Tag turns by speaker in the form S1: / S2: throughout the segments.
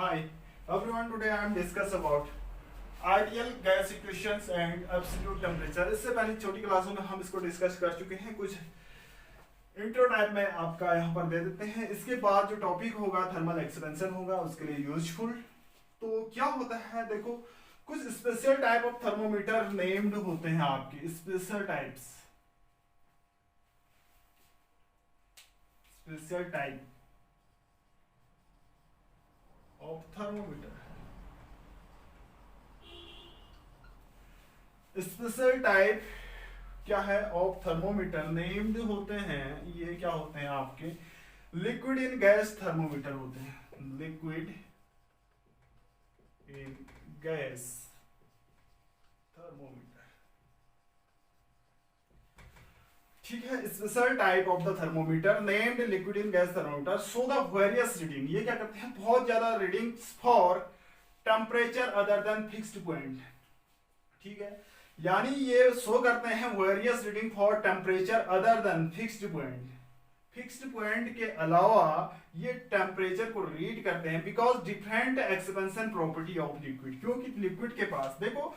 S1: Hi everyone, today I am discuss about ideal gas equations and absolute temperature। इससे पहले छोटी क्लासों में हम इसको डिस्कस कर चुके हैं, कुछ इंट्रो टाइप में आपका यहाँ पर दे देते हैं। इसके बाद जो टॉपिक होगा थर्मल एक्सपेंशन होगा, उसके लिए यूजफुल। तो क्या होता है, देखो कुछ special type of thermometer named होते हैं आपके, special types, special type of thermometer, special type क्या है ऑफ थर्मोमीटर नेम्ड होते हैं। ये क्या होते हैं आपके लिक्विड इन गैस थर्मोमीटर होते हैं, लिक्विड इन गैस थर्मोमीटर। ठीक है, special type of the thermometer named liquid in gas thermometer show the various reading. ये क्या करते हैं, बहुत ज्यादा readings for temperature other than fixed point. ठीक है, यानी ये शो करते हैं various reading for temperature other than fixed point. Fixed point के अलावा ये टेम्परेचर को रीड करते हैं because different expansion property of liquid. क्योंकि लिक्विड के पास देखो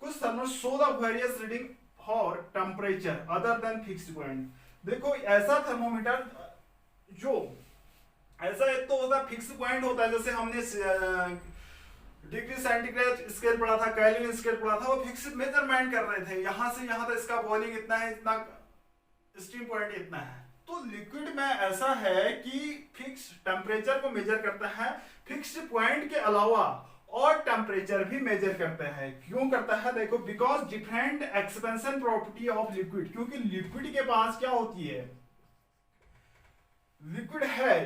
S1: कुछ thermo show the various reading for temperature other than fixed point. देखो ऐसा थर्मोमीटर जो ऐसा एक तो होता है फिक्स्ड पॉइंट होता है, जैसे हमने डिग्री सेंटीग्रेड स्केल पढ़ा था, केल्विन स्केल पढ़ा था, वो फिक्स्ड मेजरमेंट कर रहे थे, यहां से यहां तक इसका बॉइलिंग इतना है, इतना स्टीम पॉइंट इतना है। तो लिक्विड में ऐसा है कि फिक्स टेम्परेचर को मेजर करता है, फिक्स्ड पॉइंट के अलावा और टेम्परेचर भी मेजर करता है। क्यों करता है, देखो because different expansion property of liquid. क्योंकि लिक्विड के पास क्या होती है, लिक्विड है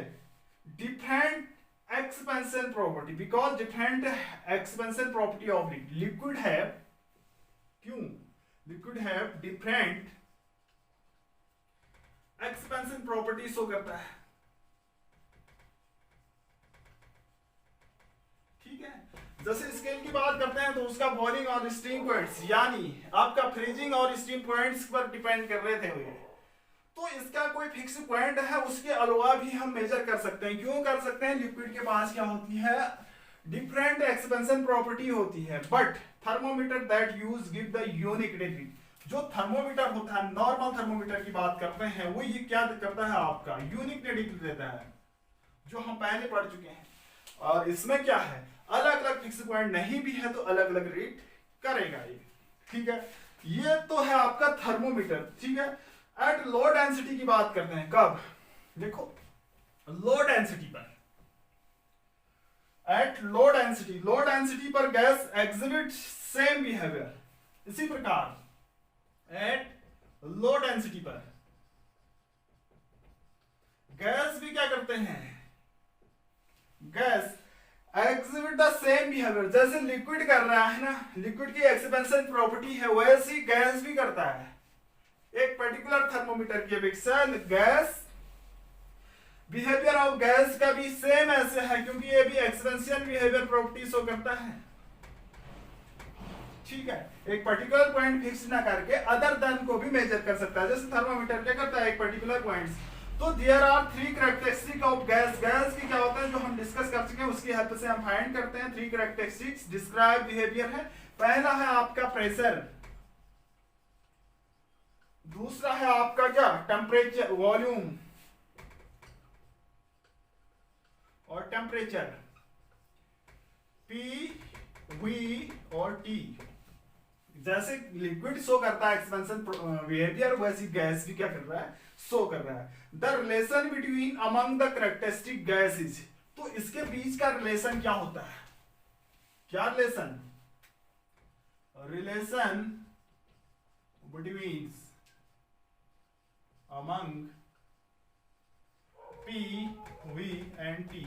S1: different expansion property, because different expansion property of liquid है, क्यों लिक्विड है डिफरेंट एक्सपेंशन प्रॉपर्टी शो करता है। ठीक है, जैसे स्केल की बात करते हैं तो उसका बॉइलिंग और स्टीम पॉइंट्स, यानी आपका फ्रीजिंग और स्टीम पॉइंट्स पर डिपेंड कर रहे थे हुए। तो इसका कोई फिक्स पॉइंट है, उसके अलावा भी हम मेजर कर सकते हैं। क्यों कर सकते हैं, लिक्विड के पास क्या होती है, डिफरेंट एक्सपेंशन प्रॉपर्टी होती है। But thermometer that use give the unique reading. जो थर्मोमीटर होता है, नॉर्मल थर्मोमीटर की बात करते हैं, वो ये क्या करता है, आपका यूनिक रीडिंग देता है, जो हम पहले पढ़ चुके हैं। और इसमें क्या है, अलग अलग फिक्स पॉइंट नहीं भी है तो अलग अलग रीड करेगा ये। ठीक है, ये तो है आपका थर्मोमीटर। ठीक है, एट लो डेंसिटी की बात करते हैं, कब, देखो लो डेंसिटी पर, एट लो डेंसिटी पर गैस एग्जिबिट सेम बिहेवियर। इसी प्रकार एट लो डेंसिटी पर गैस भी क्या करते हैं, gas exhibit the same behaviour. जैसे लिक्विड कर रहा है ना, लिक्विड की एक्सपेंशन प्रॉपर्टी है, वैसे ही गैस भी करता है। एक पर्टिकुलर थर्मोमीटर की अपेक्षा गैस, बिहेवियर ऑफ गैस का भी सेम ऐसे है, क्योंकि ये भी एक्सपेंशन बिहेवियर प्रॉपर्टी शो करता है। ठीक है, एक पर्टिकुलर पॉइंट फिक्स ना करके अदर देन को भी मेजर कर सकता है। जैसे थर्मोमीटर क्या करता है, एक पर्टिकुलर पॉइंट। तो there are three characteristic of gas. Gas की क्या होता है, जो हम डिस्कस कर चुके हैं, उसकी हेल्प से हम फाइंड करते हैं। थ्री कैरेक्टरिस्टिक्स डिस्क्राइब बिहेवियर है। पहला है आपका प्रेशर, दूसरा है आपका क्या, टेम्परेचर, वॉल्यूम और टेम्परेचर, पी, वी और टी। जैसे लिक्विड शो करता है एक्सपेंशन बिहेवियर, वैसी गैस भी क्या कर रहा है, शो कर रहा है। The relation between among the characteristic gases. तो इसके बीच का रिलेशन क्या होता है, क्या relation, relation between among P, V and T।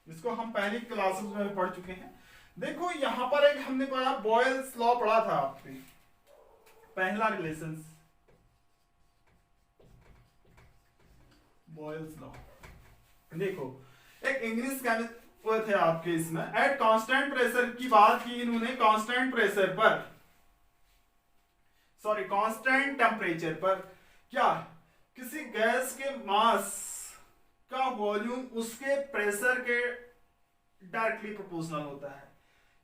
S1: इसको हम पहली क्लासेस में पढ़ चुके हैं। देखो यहां पर एक हमने पढ़ा, बॉयल्स लॉ पढ़ा था आपने, पहला रिलेशन बॉयल्स लॉ। देखो एक इंग्लिश केमिस्ट थे आपके, इसमें एट कांस्टेंट प्रेशर की बात की इन्होंने, कांस्टेंट प्रेशर पर, सॉरी कांस्टेंट टेम्परेचर पर क्या, किसी गैस के मास का वॉल्यूम उसके प्रेशर के डायरेक्टली प्रोपोर्शनल होता है,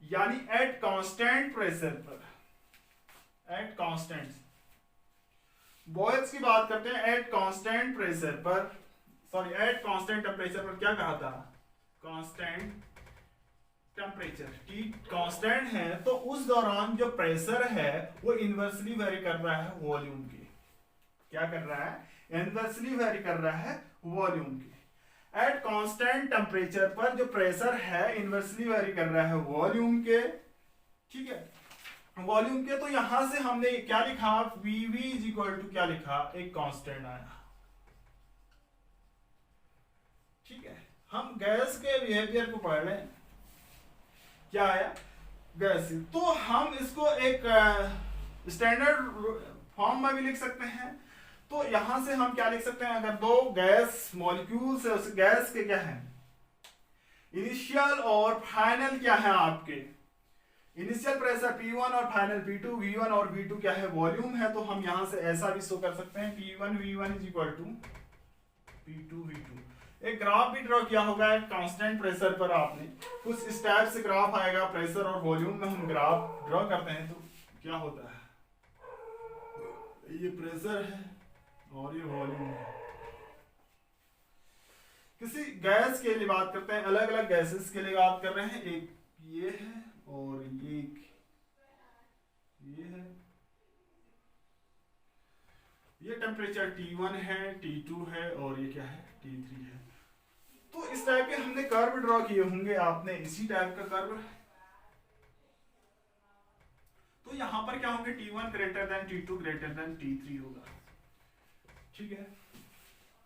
S1: यानी एट कांस्टेंट प्रेशर पर, एट कांस्टेंट, बॉयल्स की बात करते हैं, एट कांस्टेंट प्रेशर पर, सॉरी एट कांस्टेंट टेम्परेचर पर क्या कहा था, कांस्टेंट टेम्परेचर, T कांस्टेंट है तो उस दौरान जो प्रेशर है वो इनवर्सली वेरी कर रहा है वॉल्यूम के, क्या कर रहा है, इनवर्सली वेरी कर रहा है वॉल्यूम के। एट कांस्टेंट टेम्परेचर पर जो प्रेशर है इनवर्सली वेरी कर रहा है वॉल्यूम के, ठीक है, वॉल्यूम के। तो यहां से हमने क्या लिखा, Vv इज इक्वल टू क्या लिखा, एक कांस्टेंट आया, ठीक है। हम गैस के बिहेवियर को पढ़ रहे हैं, क्या आया, गैस। तो हम इसको एक स्टैंडर्ड फॉर्म में भी लिख सकते हैं। तो यहां से हम क्या लिख सकते हैं, अगर दो गैस मॉलिक्यूल्स है, उस गैस के क्या है, इनिशियल और फाइनल क्या है आपके, इनिशियल प्रेशर P1 और फाइनल P2, V1 और V2 क्या है, वॉल्यूम है। तो हम यहां से ऐसा भी शो कर सकते हैं, P1 V1 is equal to P2 V2। एक ग्राफ भी ड्रॉ किया होगा कांस्टेंट प्रेशर पर, आपने कुछ इस टाइप से ग्राफ आएगा, प्रेशर और वॉल्यूम में हम ग्राफ ड्रॉ करते हैं तो क्या होता है, ये प्रेशर है और ये वॉल्यूम है। किसी गैस के लिए बात करते हैं, अलग अलग गैसेस के लिए बात कर रहे हैं, एक ये है और ये है, ये टेम्परेचर T1 है, T2 है और ये क्या है, T3 है। तो इस टाइप के हमने कर्व ड्रॉ किए होंगे, आपने इसी टाइप का कर्व। तो यहां पर क्या होंगे, T1 greater than T2 greater than T3 होगा, ठीक है।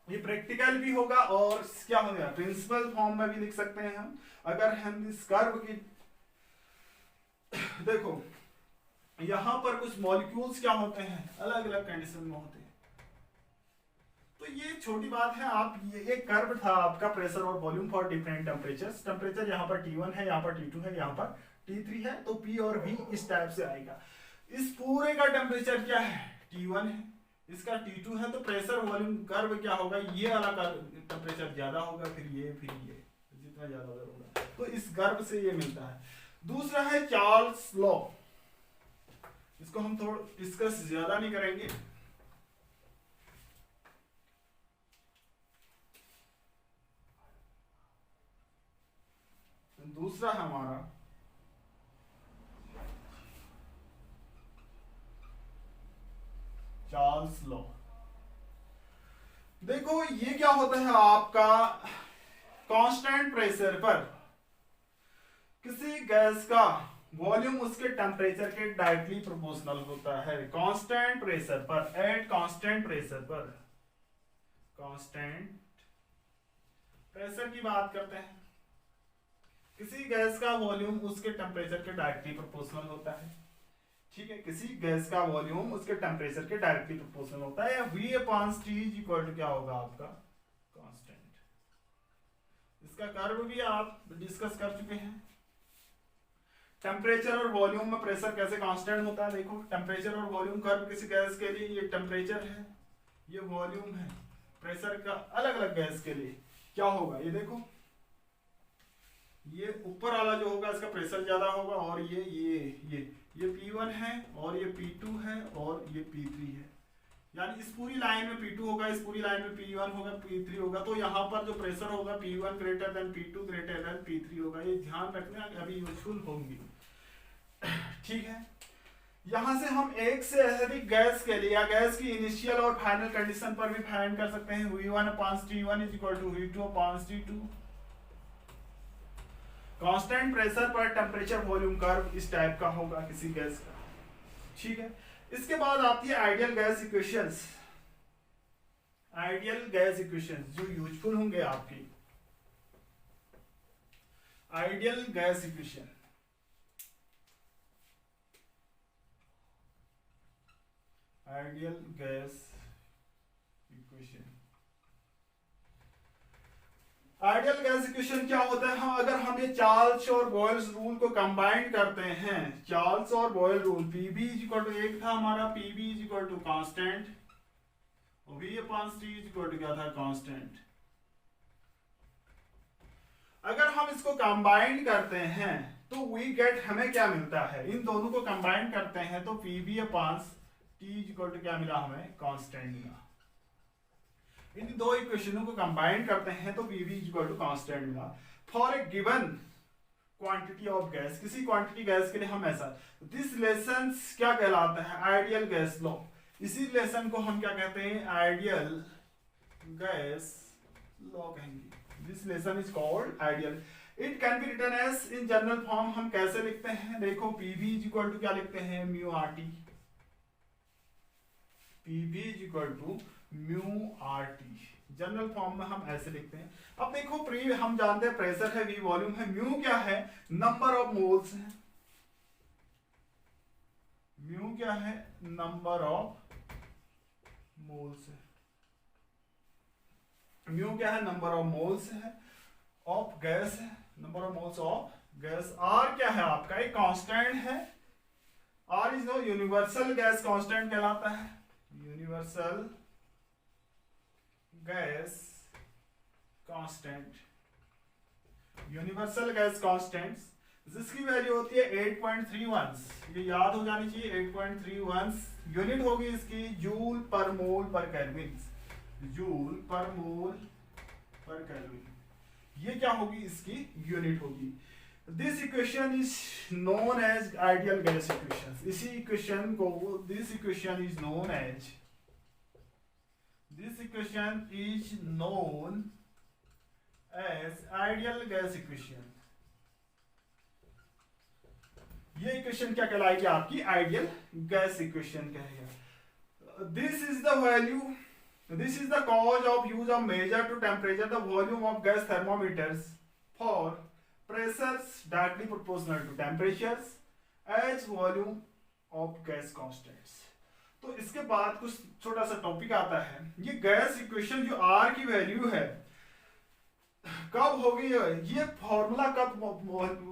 S1: ये प्रैक्टिकल भी होगा और क्या होगा, प्रिंसिपल फॉर्म में भी लिख सकते हैं हम। अगर हम इस कर्व की देखो, यहां पर कुछ मॉलिक्यूल्स क्या होते हैं, अलग अलग कंडीशन में होते हैं। तो ये छोटी बात है, आप ये एक कर्व था आपका प्रेशर और volume for different temperatures. Temperature यहाँ पर T1 है, यहाँ पर T2 है, यहाँ पर T3 है। तो P और V इस टाइप से आएगा। इस पूरे का टेम्परेचर क्या है, T1 है, इसका T2 है। तो प्रेशर वॉल्यूम कर्व क्या होगा, ये वाला टेम्परेचर ज्यादा होगा, फिर ये जितना ज्यादा होगा। तो इस कर्व से ये मिलता है। दूसरा है चार्ल्स लॉ, इसको हम थोड़ा डिस्कस ज्यादा नहीं करेंगे। दूसरा हमारा चार्ल्स लॉ। देखो ये क्या होता है आपका, कांस्टेंट प्रेशर पर किसी गैस का वॉल्यूम उसके टेम्परेचर के डायरेक्टली प्रोपोर्शनल होता है। कांस्टेंट प्रेशर पर, एट कांस्टेंट प्रेशर पर, कांस्टेंट प्रेशर की बात करते हैं, किसी गैस का वॉल्यूम उसके टेम्परेचर के डायरेक्टली प्रोपोर्शनल होता है, ठीक है। किसी गैस का वॉल्यूम उसके टेम्परेचर के डायरेक्टली प्रोपोर्शनल होता है। V/T इक्वल टू क्या होगा आपका, कांस्टेंट। इसका कर्व भी आप डिस्कस कर चुके हैं। टेम्परेचर और वॉल्यूम में प्रेशर कैसे कांस्टेंट होता है, देखो टेम्परेचर और वॉल्यूम कर्व किसी गैस के लिए, ये टेम्परेचर है, ये वॉल्यूम है। प्रेशर का अलग अलग गैस के लिए क्या होगा, ये देखो, ये ऊपर वाला जो होगा इसका प्रेशर ज्यादा होगा, और ये P1 है और ये P2 है और ये P3 है। यानी इस पूरी लाइन में P2 होगा, इस पूरी लाइन में P1 होगा, P3 होगा। तो यहाँ पर जो प्रेशर होगा P1 greater than P2 greater than P3 होगा। ये ध्यान रखना, अभी यूजफुल होंगी, ठीक है। यहां से हम एक से अधिक गैस के लिए या गैस की इनिशियल और फाइनल कंडीशन पर भी फाइंड कर सकते हैं। V1/T1 is equal to V2/T2। Constant pressure पर टेम्परेचर वॉल्यूम कर्व इस टाइप का होगा किसी गैस का, ठीक है। इसके बाद आती है ideal gas equations. Ideal gas equations जो यूजफुल होंगे आपकी, ideal gas equation. Ideal gas equation, ideal gas equation क्या होता है, हाँ, अगर हम ये चार्ल्स और बॉयल्स रूल को कंबाइन करते हैं, चार्ल्स और Boyle rule, Pb is equal to एक था हमारा, Pb is equal to constant और V/T इज इक्वल टू क्या था, कांस्टेंट। अगर हम इसको कंबाइन करते हैं तो वी गेट, हमें क्या मिलता है, इन दोनों को कंबाइन करते हैं तो PV upon T equal to क्या मिला, हमें कांस्टेंट मिला। इन दो इक्वेशनों को कंबाइन करते हैं तो पीवी इक्वल टू कांस्टेंट मिला। For a given quantity of gas, किसी क्वांटिटी गैस के लिए हम ऐसा, दिस लेसन क्या कहलाता है, आइडियल गैस लॉ। इसी लेसन को हम क्या कहते हैं, आइडियल गैस लॉ कहेंगे। This lesson is called ideal. It can be written as in general form, हम कैसे लिखते हैं, देखो पीवी इज इक्वल टू क्या लिखते हैं, mu R T. PV is equal to mu R T, general form में हम ऐसे लिखते हैं। अब देखो हम जानते हैं प्रेशर है, वी वॉल्यूम है, म्यू क्या है, नंबर ऑफ मोल्स है। म्यू क्या है, नंबर ऑफ मोल्स है। म्यू क्या है, नंबर ऑफ मोल्स है, ऑफ गैस है, number of moles of gas. R क्या है आपका, एक कांस्टेंट है। R is no universal gas constant कहलाता है, universal gas constant. Universal gas constant जिसकी वैल्यू होती है 8.31, ये याद हो जानी चाहिए, 8.31 यूनिट होगी इसकी जूल पर मोल पर केल्विन। जूल पर मोल पर केल्विन, ये क्या होगी, इसकी यूनिट होगी। This equation is known as ideal gas equation. इसी इक्वेशन को, this equation is known as, this equation is known as ideal gas equation। ये इक्वेशन क्या कहलाएगी आपकी, आइडियल गैस इक्वेशन कहेगा। This is the value, this is the cause of use of measure to temperature the volume of gas thermometers for pressures directly proportional to temperatures as volume of gas constants. तो इसके बाद कुछ छोटा सा topic आता है, ये gas equation जो आर की वैल्यू है कब होगी, ये फॉर्मूला कब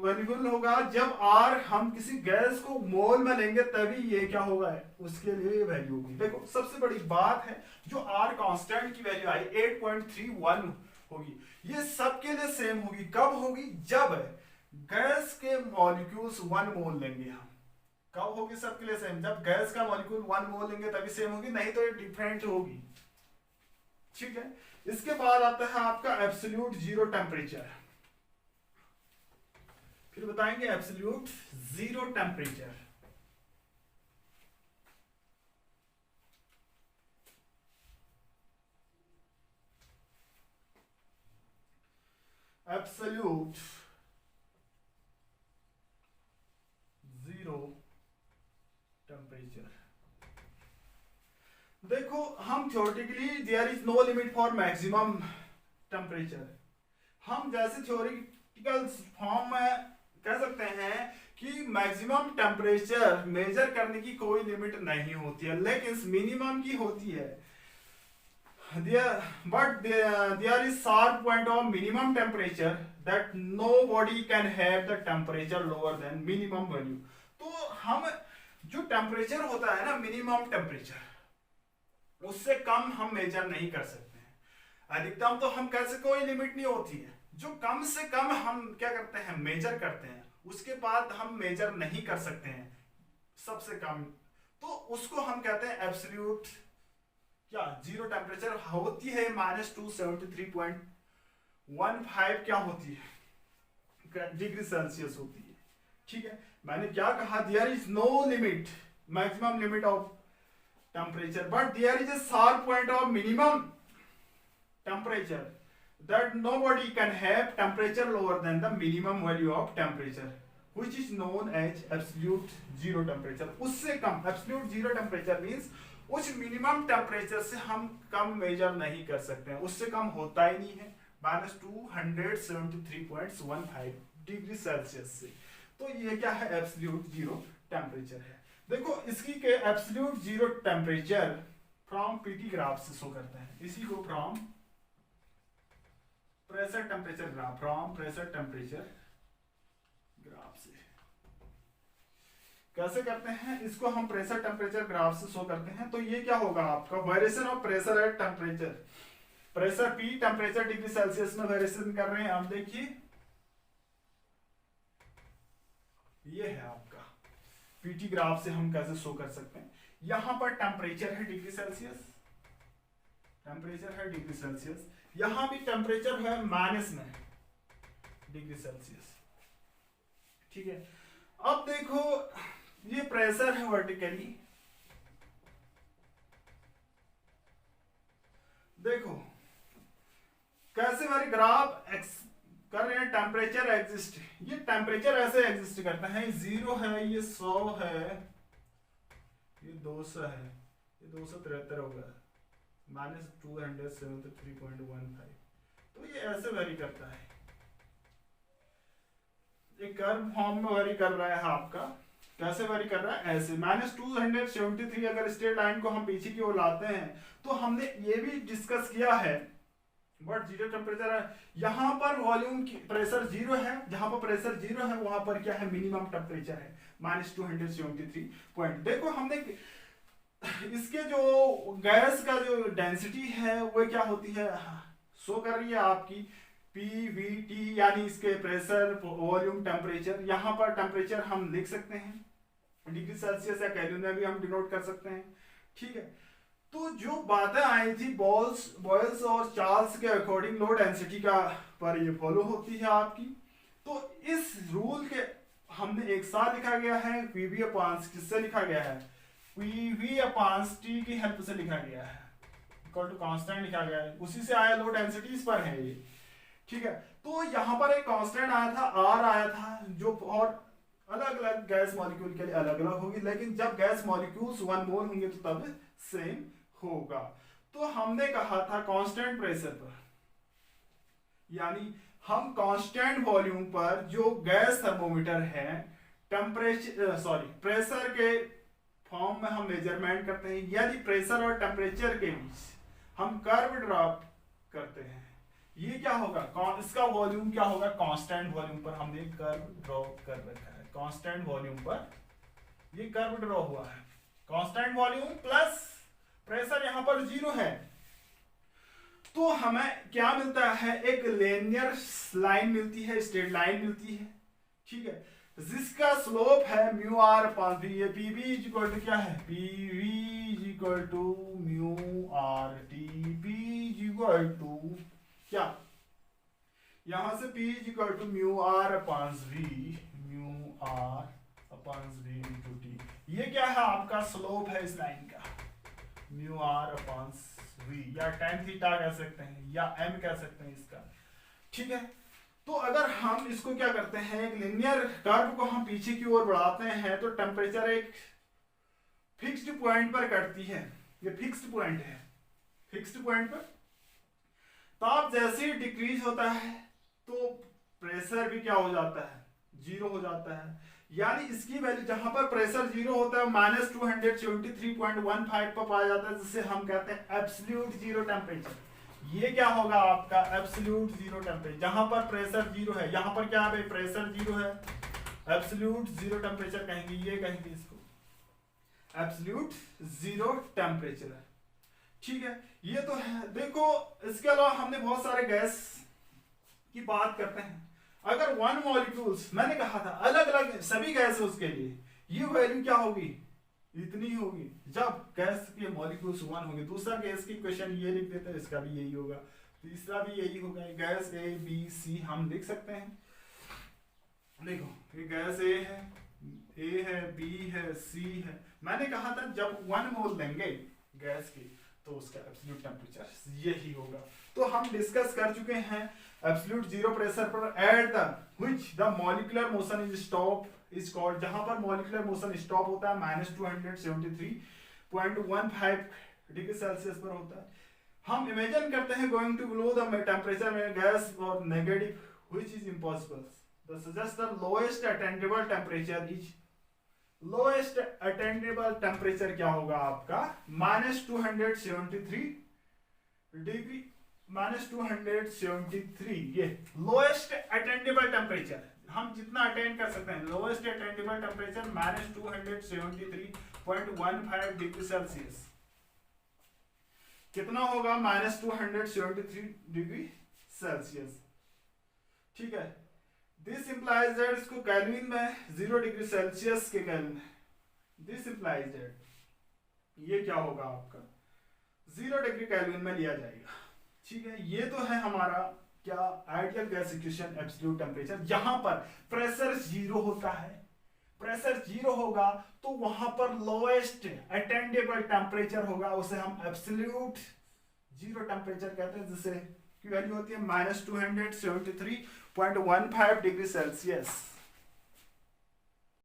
S1: वैल्यूबल होगा, जब आर हम किसी गैस को मोल में लेंगे तभी ये क्या होगा, उसके लिए वैल्यू होगी। देखो सबसे बड़ी बात है जो आर कांस्टेंट की वैल्यू आई 8.31 होगी, ये सबके लिए सेम होगी। कब होगी, जब गैस के मॉलिक्यूल्स 1 मोल लेंगे हम। कब होगी सबके लिए सेम, जब गैस का मॉलिक्यूल 1 मोल लेंगे तभी सेम होगी, नहीं तो ये डिफरेंट होगी। ठीक है, इसके बाद आता है आपका एब्सोल्यूट जीरो टेम्परेचर। फिर बताएंगे absolute zero temperature. Absolute zero temperature, देखो हम theoretically there is no limit for maximum temperature. हम जैसे थ्योरेटिकल फॉर्म में कह सकते हैं कि मैक्सिमम टेम्परेचर मेजर करने की कोई लिमिट नहीं होती है, लेकिन मिनिमम की होती है। But there is sharp point of minimum temperature that nobody can have the temperature lower than minimum value। तो हम जो टेम्परेचर होता है ना, मिनिमम टेम्परेचर, उससे कम हम मेजर नहीं कर सकते हैं। अधिकतम तो हम कैसे, कोई लिमिट नहीं होती है, जो कम से कम हम क्या करते हैं, मेजर करते हैं, उसके बाद हम मेजर नहीं कर सकते हैं सबसे कम, तो उसको हम कहते हैं एब्सोल्यूट क्या, जीरो टेम्परेचर होती है। -273.15 क्या होती है, डिग्री सेल्सियस होती है। ठीक है, मैंने क्या कहा, there is no limit, maximum limit of temperature, but there is a sharp point of minimum temperature that nobody can have temperature lower than the minimum value of temperature which is known as absolute zero temperature। उससे कम, absolute zero temperature means उस minimum temperature से हम कम major नहीं कर सकते हैं, उससे कम होता ही नहीं है -273.15 डिग्री सेल्सियस से। तो ये क्या है, एब्सोल्यूट जीरो टेम्परेचर है। देखो इसकी के absolute zero temperature from PT graph से शो करता है, इसी को from pressure temperature graph, from pressure temperature graph से कैसे करते हैं, इसको हम प्रेशर टेम्परेचर ग्राफ से शो करते हैं। तो ये क्या होगा आपका, variation of pressure at temperature, pressure P temperature degree Celsius में वेरिएशन कर रहे हैं। अब देखिए ये है आपका पीटी ग्राफ से हम कैसे शो कर सकते हैं। यहां पर टेम्परेचर है डिग्री सेल्सियस, टेम्परेचर है डिग्री सेल्सियस, यहां भी टेम्परेचर है माइनस में डिग्री सेल्सियस। ठीक है, अब देखो ये प्रेशर है वर्टिकली, देखो कैसे हमारे ग्राफ कर रहे हैं, टेम्परेचर एग्जिस्ट, ये टेम्परेचर ऐसे एग्जिस्ट करता है, 0 है, ये 100 है, ये 200 है, ये 273 होगा, -273.15, तो ये ऐसे वेरी करता है, एक कर्व फॉर्म में वेरी कर रहा है आपका। कैसे वेरी कर रहा है, ऐसे -273, अगर स्ट्रेट लाइन को हम पीछे की ओर लाते हैं तो हमने ये भी डिस्कस किया है, बट जीरो टेम्परेचर है, यहाँ पर वॉल्यूम की प्रेशर 0 है, जहां पर प्रेशर 0 है वहां पर क्या है, मिनिमम टेम्परेचर है -273 पॉइंट। देखो हमने इसके जो गैस का जो डेंसिटी है वो क्या होती है, शो कर रही है आपकी PVT, यानी इसके प्रेशर वॉल्यूम टेम्परेचर। यहाँ पर टेम्परेचर हम लिख सकते हैं डिग्री सेल्सियस या केल्विन में भी हम डिनोट कर सकते हैं। ठीक है, तो जो बातें आई थी बॉयल्स और चार्ल्स के अकॉर्डिंग लो डेंसिटी का पर ये फॉलो होती है आपकी। तो इस रूल के हमने एक साथ लिखा गया है, PV अपान किससे लिखा गया है, PV अपान T की हेल्प से लिखा गया है, इक्वल टू कांस्टेंट लिखा गया है, उसी से आया लो डेंसिटी इस पर है ये। ठीक है, तो यहाँ पर एक कांस्टेंट आया था, R आया था, जो और अलग अलग गैस मॉलिक्यूल के लिए अलग अलग होगी, लेकिन जब गैस मॉलिक्यूल्स 1 मोल होंगे तो तब सेम होगा। तो हमने कहा था कांस्टेंट प्रेशर पर, यानी हम कांस्टेंट वॉल्यूम पर जो गैस थर्मोमीटर है प्रेशर के फॉर्म में हम मेजरमेंट करते हैं, यदि प्रेशर और टेम्परेचर के बीच हम कर्व ड्रॉप करते हैं, ये क्या होगा, इसका वॉल्यूम क्या होगा, कांस्टेंट वॉल्यूम पर हमने कर्व ड्रॉ कर रखा है, कांस्टेंट वॉल्यूम पर ये कर्व ड्रॉ हुआ है, कांस्टेंट वॉल्यूम प्लस प्रेशर यहाँ पर 0 है, तो हमें क्या मिलता है, एक लीनियर लाइन मिलती है, स्ट्रेट लाइन मिलती है। ठीक है, जिसका स्लोप है म्यू आर अपान वी, ये PV इज इक्वल टू क्या है, PV is equal to mu R T, P is equal to क्या, यहां से P is equal to mu R upon V, mu R upon V into T, ये क्या है आपका स्लोप है इस लाइन का, म्यू आर अपान वी, या tan थीटा कह सकते हैं, या m कह सकते हैं इसका। ठीक है, तो अगर हम इसको क्या करते हैं, एक लिनियर कर्व को हम पीछे की ओर बढ़ाते हैं तो टेम्परेचर एक फिक्स्ड पॉइंट पर कटती है, ये फिक्स्ड पॉइंट है, फिक्स्ड पॉइंट पर ताप जैसे ही डिक्रीज होता है तो प्रेशर भी क्या हो जाता है, 0 हो जाता है, यानी इसकी वैल्यू जहां पर प्रेशर 0 होता है -273.15 पर पाया जाता है, जिसे हम कहते हैं एब्सोल्यूट जीरो टेम्परेचर। ये क्या होगा आपका एब्सोल्यूट जीरो टेम्परेचर, जहां पर प्रेशर 0 है, यहां पर क्या है, प्रेशर 0 है, एब्सोल्यूट जीरो टेम्परेचर कहेंगे, ये कहेंगे इसको एब्सोल्यूट जीरो टेम्परेचर। ठीक है, ये तो है। देखो इसके अलावा हमने बहुत सारे गैस की बात करते हैं, अगर 1 मॉलिक्यूल्स, मैंने कहा था अलग अलग सभी गैस उसके लिए ये वैल्यू क्या होगी, इतनी होगी, जब गैस के मॉलिक्यूल्स 1 होंगे। दूसरा गैस की क्वेश्चन ये लिख देते हैं, इसका भी यही होगा, तीसरा भी यही होगा, गैस A B C हम लिख सकते हैं। देखो ये गैस A है B है C है, मैंने कहा था जब 1 मोल लेंगे गैस की तो उसका एब्सोल्यूट टेम्परेचर यही होगा। तो हम डिस्कस कर चुके हैं एब्सोल्यूट जीरो प्रेशर पर at the which the molecular motion is stop is called, जहां पर मॉलिक्यूलर मोशन स्टॉप होता है -273.15 डिग्री सेल्सियस पर होता है। हम इमेजिन करते हैं going to below the temperature में गैस और negative which is impossible, the suggest the lowest attendable temperature is, lowest attendable temperature क्या होगा आपका -273 डिग्री, -273, ये लोएस्ट अटेंडेबल टेम्परेचर, हम जितना अटेंड कर सकते हैं, lowest attendable temperature -273.15 degree Celsius, कितना होगा -273 डिग्री सेल्सियस। ठीक है, दिस इंप्लाइज दैट, इसको केल्विन में 0 डिग्री सेल्सियस के केल्विन, दिस इंप्लाइज दैट ये क्या होगा आपका 0 डिग्री केल्विन में लिया जाएगा। ठीक है, ये तो है हमारा क्या ideal gas equation absolute temperature. यहां पर प्रेशर 0 होता है, प्रेशर 0 होगा तो वहां पर लोएस्ट अटेंडेबल टेम्परेचर होगा, उसे हम एब्सोल्यूट 0 टेम्परेचर कहते हैं, जिसे की वैल्यू होती है -273.15 डिग्री सेल्सियस।